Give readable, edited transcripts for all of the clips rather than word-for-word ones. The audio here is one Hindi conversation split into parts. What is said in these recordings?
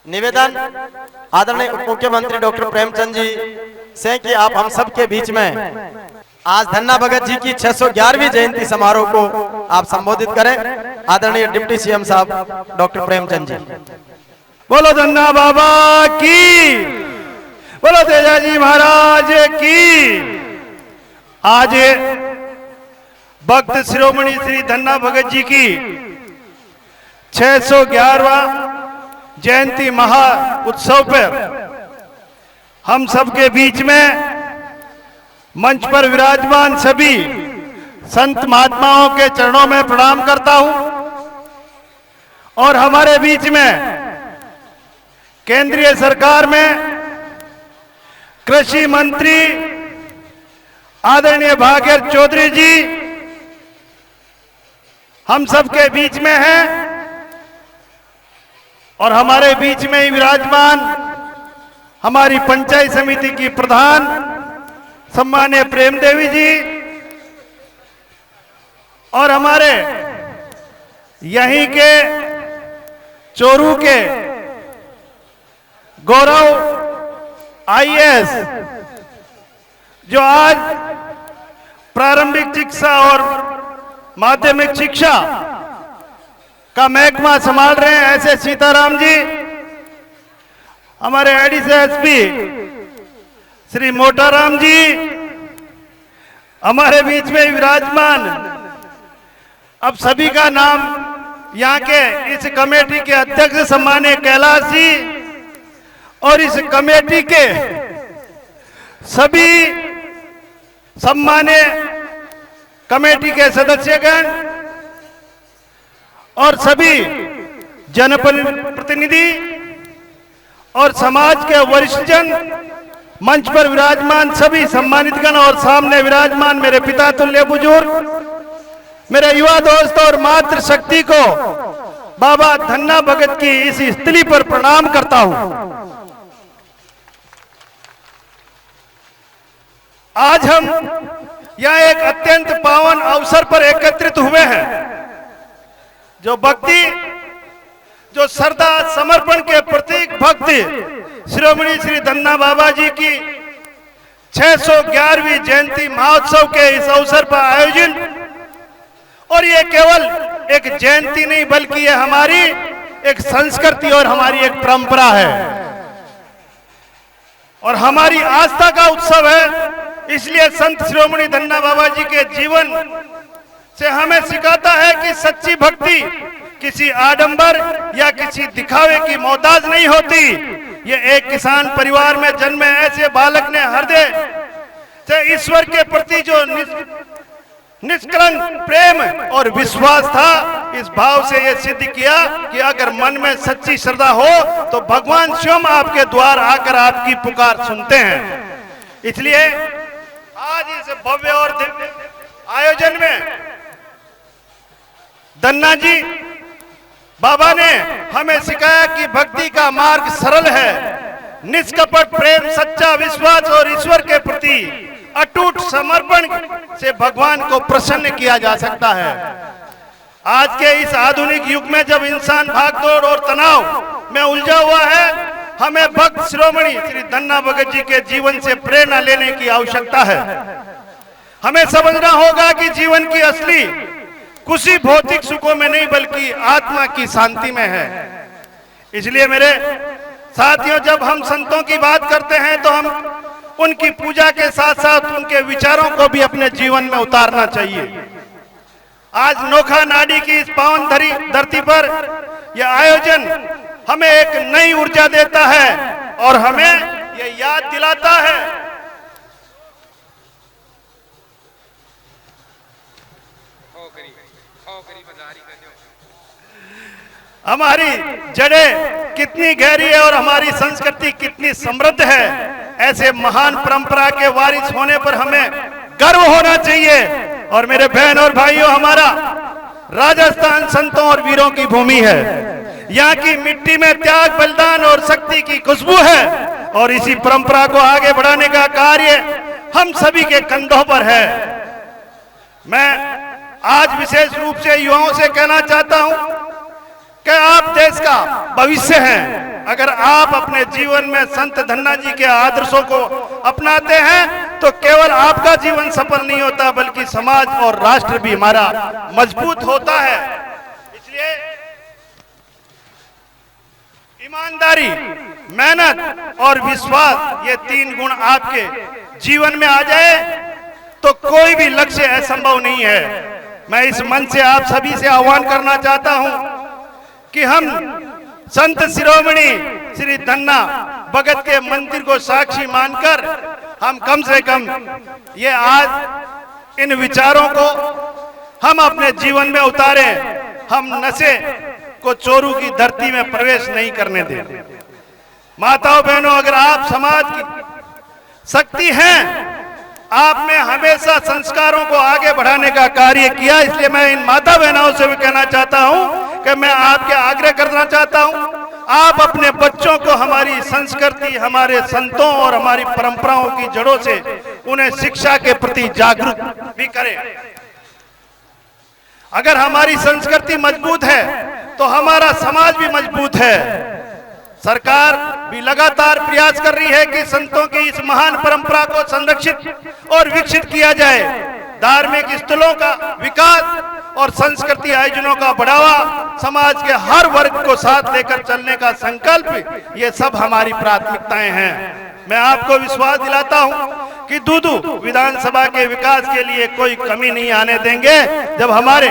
निवेदन आदरणीय उप मुख्यमंत्री डॉक्टर प्रेमचंद जी से कि आप हम सब के बीच में आज धन्ना भगत जी की 611वीं जयंती समारोह को आप संबोधित करें। आदरणीय डिप्टी सीएम साहब डॉक्टर प्रेमचंद जी। बोलो धन्ना बाबा की, बोलो तेजाजी महाराज की। आज भक्त शिरोमणि श्री धन्ना भगत जी की 611वां जयंती महा उत्सव पर हम सबके बीच में मंच पर विराजमान सभी संत महात्माओं के चरणों में प्रणाम करता हूं और हमारे बीच में केंद्रीय सरकार में कृषि मंत्री आदरणीय भागीरथ चौधरी जी हम सबके बीच में हैं और हमारे बीच में ही विराजमान हमारी पंचायत समिति की प्रधान सम्मानीय प्रेम देवी जी और हमारे यहीं के चोरू के गौरव आईएएस जो आज प्रारंभिक शिक्षा और माध्यमिक शिक्षा का महकमा संभाल रहे हैं, ऐसे सीताराम जी, हमारे एडीसी एसपी श्री मोटाराम जी, हमारे बीच में विराजमान अब सभी का नाम यहाँ के इस कमेटी के अध्यक्ष सम्मानीय कैलाश जी और इस कमेटी के सभी सम्मानीय कमेटी के सदस्यगण और सभी जनप्रतिनिधि और समाज के वरिष्ठजन, मंच पर विराजमान सभी सम्मानितगण और सामने विराजमान मेरे पिता तुल्य बुजुर्ग, मेरे युवा दोस्त और मातृ शक्ति को बाबा धन्ना भगत की इस स्थली पर प्रणाम करता हूं। आज हम यह एक अत्यंत पावन अवसर पर एकत्रित हुए हैं। जो भक्ति, जो श्रद्धा समर्पण के प्रतीक भक्ति शिरोमणि श्री धन्ना बाबा जी की 611वीं जयंती महोत्सव के इस अवसर पर आयोजित, और ये केवल एक जयंती नहीं बल्कि ये हमारी एक संस्कृति और हमारी एक परंपरा है और हमारी आस्था का उत्सव है। इसलिए संत शिरोमणि धन्ना बाबा जी के जीवन से हमें सिखाता है कि सच्ची भक्ति किसी आडंबर या किसी दिखावे की मोहताज नहीं होती। ये एक किसान परिवार में जन्मे ऐसे बालक ने हृदय से ईश्वर के प्रति जो निष्कलंक प्रेम और विश्वास था, इस भाव से ये सिद्ध किया कि अगर मन में सच्ची श्रद्धा हो तो भगवान स्वयं आपके द्वार आकर आपकी पुकार सुनते हैं। इसलिए आज इस भव्य और दिव्य आयोजन में धन्ना जी बाबा ने हमें सिखाया कि भक्ति का मार्ग सरल है, निष्कपट प्रेम, सच्चा विश्वास और ईश्वर के प्रति अटूट समर्पण से भगवान को प्रसन्न किया जा सकता है। आज के इस आधुनिक युग में जब इंसान भागदौड़ और तनाव में उलझा हुआ है, हमें भक्त शिरोमणि श्री धन्ना भगत जी के जीवन से प्रेरणा लेने की आवश्यकता है। हमें समझना होगा कि जीवन की असली खुशी भौतिक सुखों में नहीं बल्कि आत्मा की शांति में है। इसलिए मेरे साथियों, जब हम संतों की बात करते हैं तो हम उनकी पूजा के साथ साथ उनके विचारों को भी अपने जीवन में उतारना चाहिए। आज नोखा नाडी की इस पावन धरती पर यह आयोजन हमें एक नई ऊर्जा देता है और हमें यह याद दिलाता है हमारी जड़ें कितनी गहरी है और हमारी संस्कृति कितनी समृद्ध है। ऐसे महान परंपरा के वारिस होने पर हमें गर्व होना चाहिए। और मेरे बहन और भाइयों, हमारा राजस्थान संतों और वीरों की भूमि है। यहाँ की मिट्टी में त्याग, बलिदान और शक्ति की खुशबू है और इसी परंपरा को आगे बढ़ाने का कार्य हम सभी के कंधों पर है। मैं आज विशेष रूप से युवाओं से कहना चाहता हूं कि आप देश का भविष्य हैं। अगर आप अपने जीवन में संत धन्ना जी के आदर्शों को अपनाते हैं तो केवल आपका जीवन सफल नहीं होता बल्कि समाज और राष्ट्र भी हमारा मजबूत होता है। इसलिए ईमानदारी, मेहनत और विश्वास, ये 3 गुण आपके जीवन में आ जाए तो कोई भी लक्ष्य असंभव नहीं है। मैं इस मंच से आप सभी से आह्वान करना चाहता हूं कि हम संत शिरोमणि श्री धन्ना भगत के मंदिर को साक्षी मानकर हम कम से कम ये आज इन विचारों को हम अपने जीवन में उतारें। हम नशे को चोरू की धरती में प्रवेश नहीं करने दें। माताओं बहनों, अगर आप समाज की शक्ति हैं, आपने हमेशा संस्कारों को आगे बढ़ाने का कार्य किया, इसलिए मैं इन माता बहनों से भी कहना चाहता हूं कि मैं आपके आग्रह करना चाहता हूं, आप अपने बच्चों को हमारी संस्कृति, हमारे संतों और हमारी परंपराओं की जड़ों से उन्हें शिक्षा के प्रति जागरूक भी करें। अगर हमारी संस्कृति मजबूत है तो हमारा समाज भी मजबूत है। सरकार भी लगातार प्रयास कर रही है कि संतों की इस महान परंपरा को संरक्षित और विकसित किया जाए। धार्मिक स्थलों का विकास और संस्कृति आयोजनों का बढ़ावा, समाज के हर वर्ग को साथ लेकर चलने का संकल्प, ये सब हमारी प्राथमिकताएं हैं। मैं आपको विश्वास दिलाता हूं कि दूदू विधानसभा के विकास के लिए कोई कमी नहीं आने देंगे। जब हमारे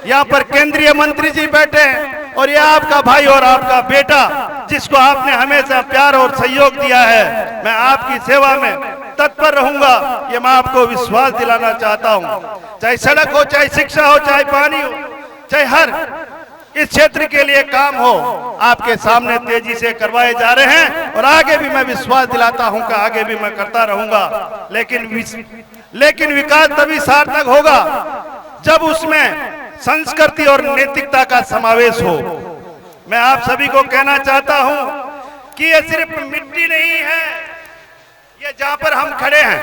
यहाँ पर केंद्रीय मंत्री जी बैठे हैं और ये आपका भाई और आपका बेटा, जिसको आपने हमेशा प्यार और सहयोग दिया है, मैं आपकी सेवा में तत्पर रहूंगा, ये मैं आपको विश्वास दिलाना चाहता हूं। चाहे सड़क हो, चाहे शिक्षा हो, चाहे पानी हो, चाहे हर इस क्षेत्र के लिए काम हो, आपके सामने तेजी से करवाए जा रहे हैं और आगे भी मैं विश्वास दिलाता हूं कि आगे भी मैं करता रहूंगा। लेकिन विकास तभी सार्थक होगा जब उसमें संस्कृति और नैतिकता का समावेश हो। मैं आप सभी को कहना चाहता हूं कि ये सिर्फ मिट्टी नहीं है, ये जहां पर हम खड़े हैं,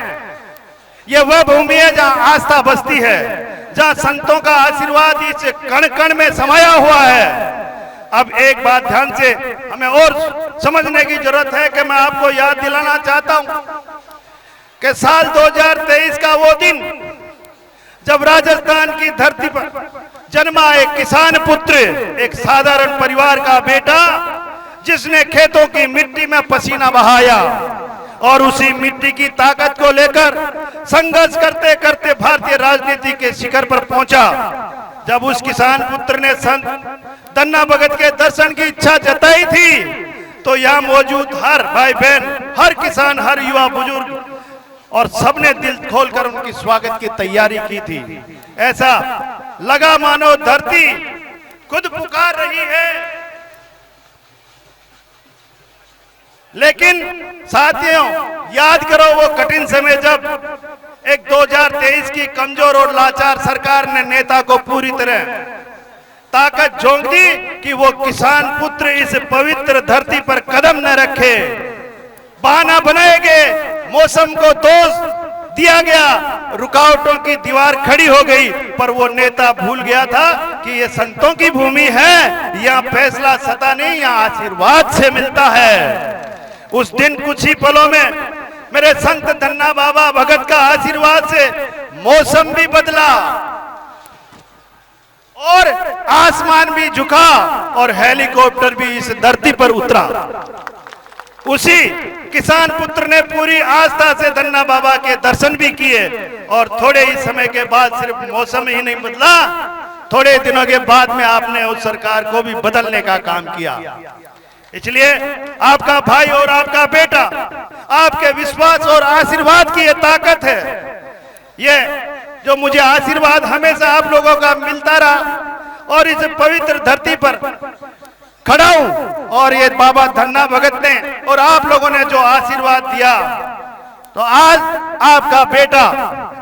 ये वह भूमि है जहां आस्था बसती है, जहां संतों का आशीर्वाद इस कण कण में समाया हुआ है। अब एक बात ध्यान से हमें और समझने की जरूरत है कि मैं आपको याद दिलाना चाहता हूं कि साल 2023 का वो दिन जब राजस्थान की धरती पर जन्मा एक किसान पुत्र, एक साधारण परिवार का बेटा, जिसने खेतों की मिट्टी में पसीना बहाया और उसी मिट्टी की ताकत को लेकर संघर्ष करते करते भारतीय राजनीति के शिखर पर पहुंचा। जब उस किसान पुत्र ने संत धन्ना भगत के दर्शन की इच्छा जताई थी तो यहाँ मौजूद हर भाई बहन, हर किसान, हर युवा, बुजुर्ग और सबने दिल खोलकर उनकी स्वागत की तैयारी की थी। ऐसा लगा मानो धरती खुद पुकार रही है। लेकिन साथियों, याद करो वो कठिन समय जब एक 2023 की कमजोर और लाचार सरकार ने नेता को पूरी तरह ताकत झोंक दी कि वो किसान पुत्र इस पवित्र धरती पर कदम न रखे। बहाना बनाए गए, मौसम को दोष दिया गया, रुकावटों की दीवार खड़ी हो गई, पर वो नेता भूल गया था कि ये संतों की भूमि है, यहाँ फैसला सत्ता नहीं, यहाँ आशीर्वाद से मिलता है। उस दिन कुछ ही पलों में मेरे संत धन्ना बाबा भगत का आशीर्वाद से मौसम भी बदला और आसमान भी झुका और हेलीकॉप्टर भी इस धरती पर उतरा। उसी किसान पुत्र ने पूरी आस्था से धन्ना बाबा के दर्शन भी किए और थोड़े ही समय के बाद सिर्फ मौसम ही नहीं बदला, थोड़े दिनों के बाद में आपने उस सरकार को भी बदलने का काम किया। इसलिए आपका भाई और आपका बेटा, आपके विश्वास और आशीर्वाद की ये ताकत है। ये जो मुझे आशीर्वाद हमेशा आप लोगों का मिलता रहा और इस पवित्र धरती पर खड़ा हूं और ये बाबा धन्ना भगत ने और आप लोगों ने जो आशीर्वाद दिया, तो आज आपका बेटा,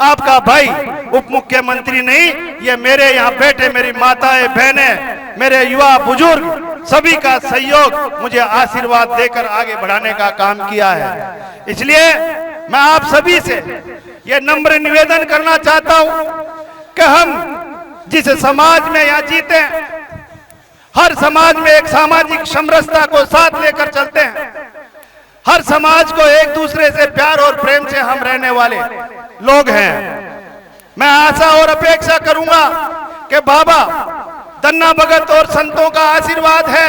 आपका भाई उप मुख्यमंत्री नहीं, ये मेरे यहाँ बैठे मेरी माताएं, बहनें, मेरे युवा, बुजुर्ग, सभी का सहयोग मुझे आशीर्वाद देकर आगे बढ़ाने का काम किया है। इसलिए मैं आप सभी से ये नम्र निवेदन करना चाहता हूं कि हम जिस समाज में यहाँ जीते, हर समाज में एक सामाजिक समरसता को साथ लेकर चलते हैं। हर समाज को एक दूसरे से प्यार और प्रेम से हम रहने वाले लोग हैं। मैं आशा और अपेक्षा करूंगा कि बाबा धन्ना भगत और संतों का आशीर्वाद है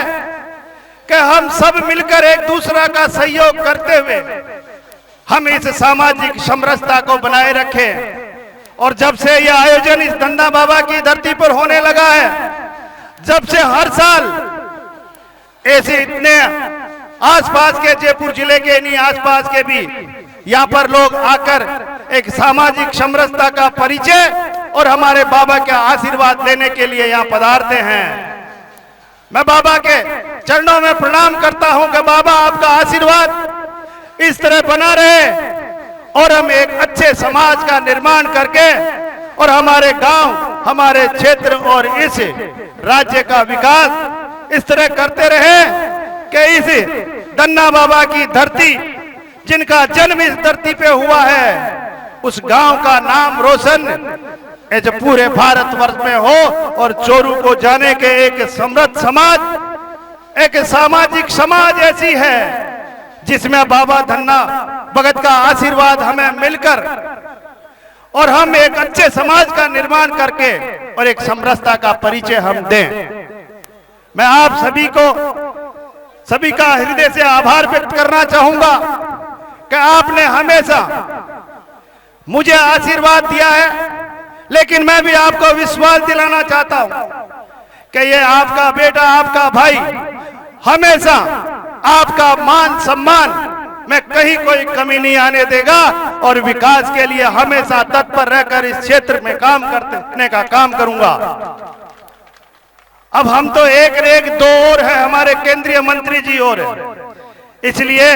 कि हम सब मिलकर एक दूसरा का सहयोग करते हुए हम इस सामाजिक समरसता को बनाए रखें। और जब से यह आयोजन इस धन्ना बाबा की धरती पर होने लगा है, जब से हर साल ऐसे इतने आसपास के जयपुर जिले के नहीं आसपास के भी यहाँ पर लोग आकर एक सामाजिक समरसता का परिचय और हमारे बाबा का आशीर्वाद लेने के लिए यहाँ पधारते हैं। मैं बाबा के चरणों में प्रणाम करता हूँ कि बाबा आपका आशीर्वाद इस तरह बना रहे और हम एक अच्छे समाज का निर्माण करके और हमारे गांव, हमारे क्षेत्र और इस राज्य का विकास इस तरह करते रहे कि इस धन्ना बाबा की धरती, जिनका जन्म इस धरती पे हुआ है, उस गांव का नाम रोशन जो पूरे भारतवर्ष में हो और चोरू को जाने के एक समृद्ध समाज, एक सामाजिक समाज ऐसी है जिसमें बाबा धन्ना भगत का आशीर्वाद हमें मिलकर और हम एक अच्छे समाज का निर्माण करके और एक समरसता का परिचय हम दें। मैं आप सभी का हृदय से आभार व्यक्त करना चाहूंगा कि आपने हमेशा मुझे आशीर्वाद दिया है, लेकिन मैं भी आपको विश्वास दिलाना चाहता हूं कि ये आपका बेटा, आपका भाई हमेशा आपका मान सम्मान में कहीं कोई कमी नहीं आने देगा और विकास के लिए हमेशा तत्पर रहकर इस क्षेत्र में काम करने का काम करूंगा। अब हम तो एक दो और है, हमारे केंद्रीय मंत्री जी और है, इसलिए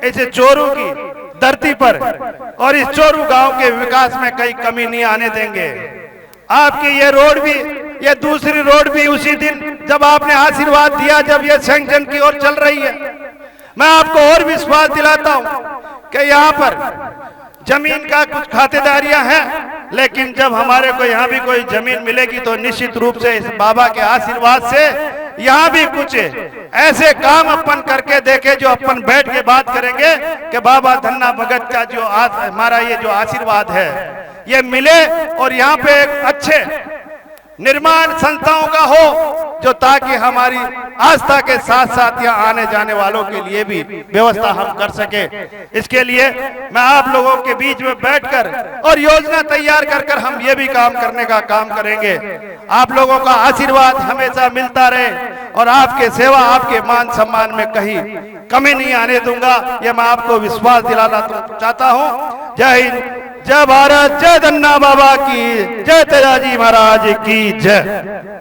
इस चोरू की धरती पर और इस चोरू गांव के विकास में कहीं कमी नहीं आने देंगे। आपकी ये रोड भी, ये दूसरी रोड भी उसी दिन जब आपने आशीर्वाद दिया, जब ये सैंक्शन की ओर चल रही है, मैं आपको और विश्वास दिलाता हूं कि यहाँ पर जमीन का कुछ खातेदारियां हैं, लेकिन जब हमारे को यहाँ भी कोई जमीन मिलेगी तो निश्चित रूप से इस बाबा के आशीर्वाद से यहाँ भी कुछ ऐसे काम अपन करके देखे जो अपन बैठ के बात करेंगे कि बाबा धन्ना भगत का जो हमारा ये जो आशीर्वाद है ये मिले और यहाँ पे एक अच्छे निर्माण संस्थाओं का हो जो ताकि हमारी आस्था के साथ साथ यहाँ आने जाने वालों के लिए भी व्यवस्था हम कर सके। इसके लिए मैं आप लोगों के बीच में बैठकर और योजना तैयार कर हम ये भी काम करने का काम करेंगे। आप लोगों का आशीर्वाद हमेशा मिलता रहे और आपके सेवा, आपके मान सम्मान में कहीं कमी नहीं आने दूंगा, ये मैं आपको विश्वास दिलाना चाहता हूँ। जय हिंद, जय भारत, जय धन्ना बाबा की जय, तेजाजी महाराज की जय।